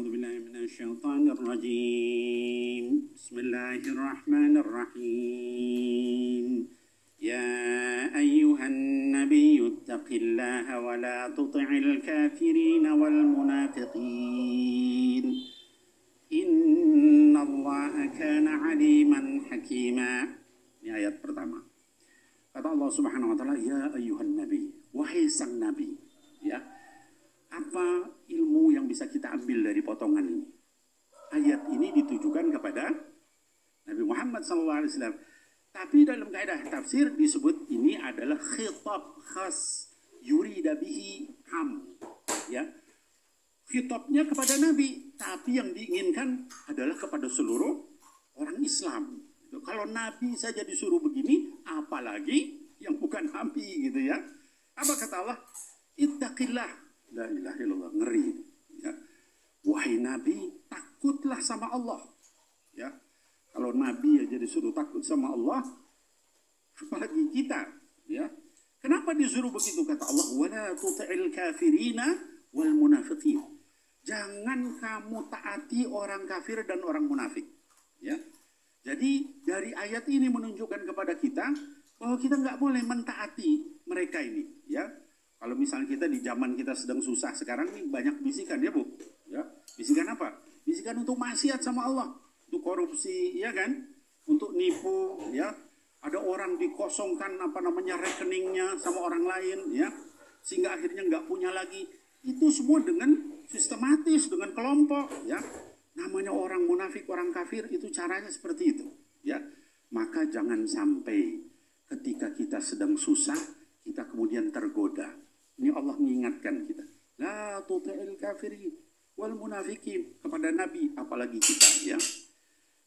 أعوذ بالله من الشيطان الرجيم بسم الله الرحمن الرحيم يا أيها النبي اتق الله ولا تطع الكافرين والمنافقين إن الله كان عليما حكيما. Ini ayat pertama. Kata Allah Subhanahu wa taala, ya ayyuhan nabi, wahai sang nabi, ya. Apa ilmu yang bisa kita ambil dari potongan ini? Ayat ini ditujukan kepada Nabi Muhammad SAW. Tapi dalam kaidah tafsir disebut ini adalah khitab khas yurida bihi am. Ya. Khitabnya kepada Nabi, tapi yang diinginkan adalah kepada seluruh orang Islam. Kalau Nabi saja disuruh begini, apalagi yang bukan Nabi gitu ya. Apa kata Allah? Ittaqillah. La ilaha illallah, ngeri. Ya. Wahai Nabi, takutlah sama Allah. Ya. Kalau Nabi aja disuruh takut sama Allah, apalagi kita. Ya. Kenapa disuruh begitu? Kata Allah, wala tuti'il kafirina wal munafiqin. Jangan kamu taati orang kafir dan orang munafik. Ya. Jadi dari ayat ini menunjukkan kepada kita bahwa kita nggak boleh mentaati mereka ini. Ya. Kalau misalnya kita di zaman kita sedang susah sekarang nih banyak bisikan ya Bu, ya bisikan apa? Bisikan untuk maksiat sama Allah, untuk korupsi, ya kan? Untuk nipu, ya. Ada orang dikosongkan rekeningnya sama orang lain, ya, sehingga akhirnya nggak punya lagi. Itu semua dengan sistematis, dengan kelompok, ya. Namanya orang munafik, orang kafir itu caranya seperti itu, ya. Maka jangan sampai ketika kita sedang susah kita kemudian tergoda. Ini Allah mengingatkan kita. La tuti'il kafirin wal munafikin, kepada Nabi apalagi kita, ya.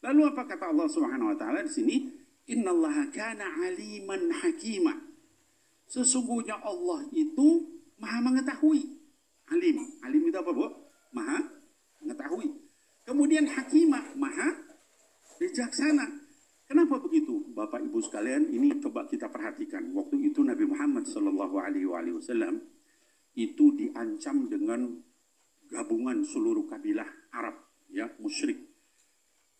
Lalu apa kata Allah Subhanahu wa taala di sini? Innallaha kana aliman hakima. Sesungguhnya Allah itu Maha mengetahui. Alim. Alim itu apa, Bu? Maha mengetahui. Kemudian hakimah, Maha bijaksana. Kenapa begitu, Bapak Ibu sekalian? Ini coba kita perhatikan. Waktu itu Nabi Muhammad SAW itu diancam dengan gabungan seluruh kabilah Arab, ya, musyrik,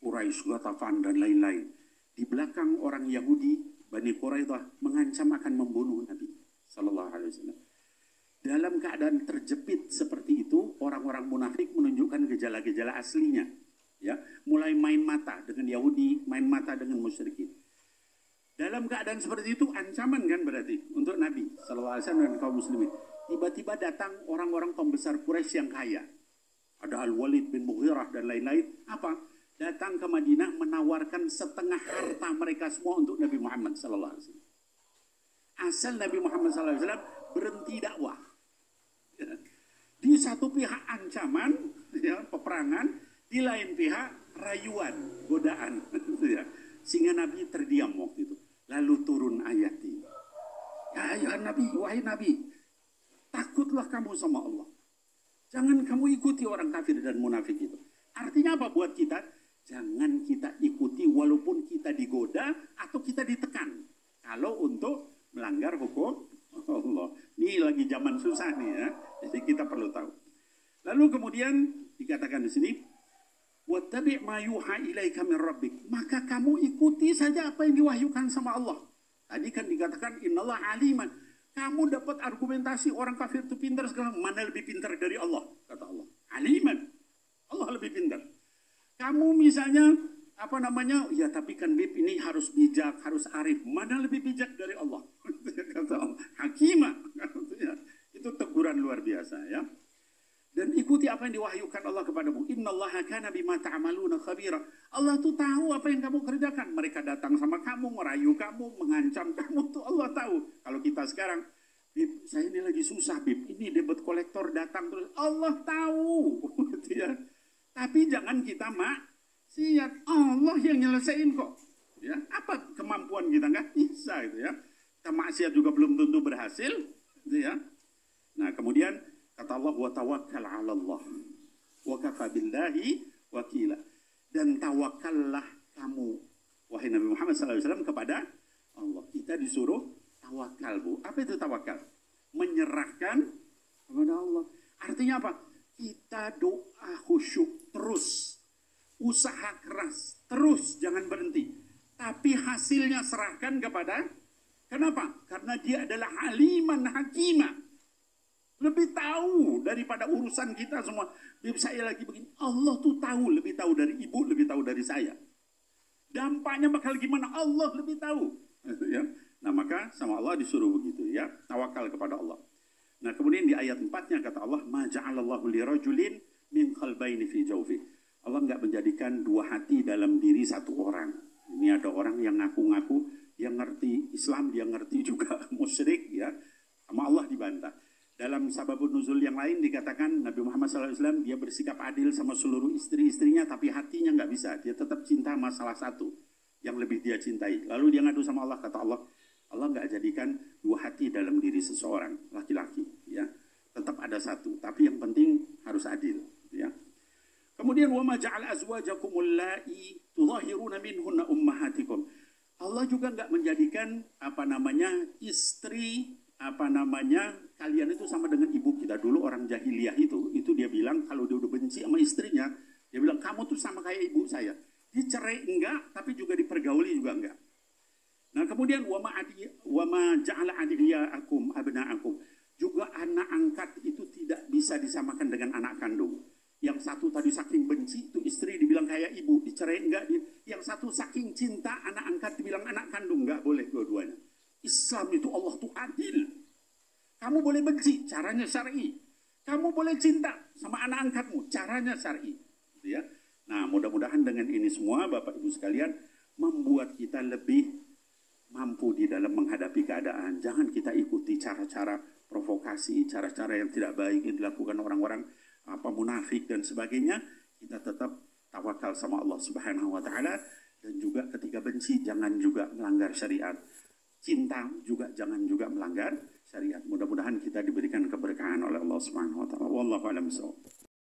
Quraisy, Ghatafan dan lain-lain. Di belakang orang Yahudi, Bani Quraidah mengancam akan membunuh Nabi SAW. Dalam keadaan terjepit seperti itu, orang-orang munafik menunjukkan gejala-gejala aslinya. Ya, mulai main mata dengan Yahudi, main mata dengan musyrikin. Dalam keadaan seperti itu ancaman kan berarti untuk Nabi SAW dan kaum muslimin. Tiba-tiba datang orang-orang pembesar Quraisy yang kaya. Ada Al-Walid bin Mughirah dan lain-lain. Apa? Datang ke Madinah menawarkan setengah harta mereka semua untuk Nabi Muhammad SAW. Asal Nabi Muhammad SAW berhenti dakwah. Ya. Di satu pihak ancaman, ya, peperangan. Di lain pihak rayuan, godaan, ya. Sehingga Nabi terdiam waktu itu. Lalu turun ayat ini. Ya Nabi, wahai Nabi, takutlah kamu sama Allah. Jangan kamu ikuti orang kafir dan munafik itu. Artinya apa buat kita? Jangan kita ikuti walaupun kita digoda atau kita ditekan. Kalau untuk melanggar hukum Allah. Ini lagi zaman susah nih ya. Jadi kita perlu tahu. Lalu kemudian dikatakan di sini, wattabi' ma yuha ilaika min rabbik. Maka kamu ikuti saja apa yang diwahyukan sama Allah. Tadi kan dikatakan innallaha aliman. Kamu dapat argumentasi orang kafir itu pintar segala, mana lebih pintar dari Allah? Kata Allah. Aliman. Allah lebih pintar. Kamu misalnya ya tapi kan Bib ini harus bijak, harus arif. Mana lebih bijak dari Allah? Kata Allah. Hakimah. Itu teguran luar biasa, ya. Dan ikuti apa yang diwahyukan Allah kepadamu. Innallaha kana bima ta'maluna khabira. Allah tuh tahu apa yang kamu kerjakan. Mereka datang sama kamu, merayu kamu, mengancam kamu, tuh Allah tahu. Kalau kita sekarang, Bib, saya ini lagi susah, Bib. Ini debit kolektor datang terus. Allah tahu. Gitu ya. Tapi jangan kita maksiat. Allah yang nyelesain kok. Ya, apa kemampuan kita? Nggak bisa gitu ya. Kita maksiat juga belum tentu berhasil. Gitu ya. Nah, kemudian kata Allah, wa tawakkal 'ala Allah wa kafa billahi wakila. Dan tawakallah kamu, wahai Nabi Muhammad SAW, kepada Allah. Kita disuruh tawakal, Bu. Apa itu tawakal? Menyerahkan kepada Allah. Artinya apa? kita doa khusyuk terus, usaha keras terus, jangan berhenti. Tapi hasilnya serahkan kepada, kenapa? Karena dia adalah haliman hakimah. Lebih tahu daripada urusan kita semua. Saya lagi begini, Allah tuh tahu, lebih tahu dari ibu, lebih tahu dari saya. Dampaknya bakal gimana, Allah lebih tahu. Ya. Nah maka sama Allah disuruh begitu ya, tawakal kepada Allah. Nah kemudian di ayat 4-nya kata Allah, ma ja'alallahu lirajulin min qalbaini fi jawfi. Allah nggak menjadikan dua hati dalam diri satu orang. Ini ada orang yang ngaku-ngaku dia ngerti Islam, dia ngerti juga musyrik ya, sama Allah dibantah. Dalam sababun nuzul yang lain dikatakan Nabi Muhammad SAW dia bersikap adil sama seluruh istri-istrinya, tapi hatinya nggak bisa, dia tetap cinta sama salah satu yang lebih dia cintai. Lalu dia ngadu sama Allah, kata Allah, Allah nggak jadikan dua hati dalam diri seseorang laki-laki, ya tetap ada satu, tapi yang penting harus adil, ya. Kemudian wa ma ja'ala azwajakum allati tudhahiruna minhunna ummahatikum. Allah juga nggak menjadikan istri kalian itu sama dengan ibu kita. Dulu orang jahiliyah itu dia bilang kalau dia udah benci sama istrinya, dia bilang kamu tuh sama kayak ibu saya. Dicerai enggak, tapi juga dipergauli juga enggak. Nah kemudian wa ma ja'ala adiyaakum abna'akum. Juga anak angkat itu tidak bisa disamakan dengan anak kandung. Yang satu tadi saking benci, itu istri dibilang kayak ibu, dicerai enggak. Yang satu saking cinta, anak angkat dibilang anak kandung, enggak boleh dua-duanya. Islam itu Allah tuh adil. Kamu boleh benci, caranya syar'i. Kamu boleh cinta sama anak angkatmu, caranya syar'i. Gitu ya. Nah mudah-mudahan dengan ini semua Bapak Ibu sekalian membuat kita lebih mampu di dalam menghadapi keadaan. Jangan kita ikuti cara-cara provokasi, cara-cara yang tidak baik yang dilakukan orang-orang munafik dan sebagainya. Kita tetap tawakal sama Allah Subhanahu wa taala, dan juga ketika benci jangan juga melanggar syariat. Cinta juga jangan juga melanggar syariat. Mudah-mudahan kita diberikan keberkahan oleh Allah Subhanahu wa taala. Wallahu a'lam bishawab.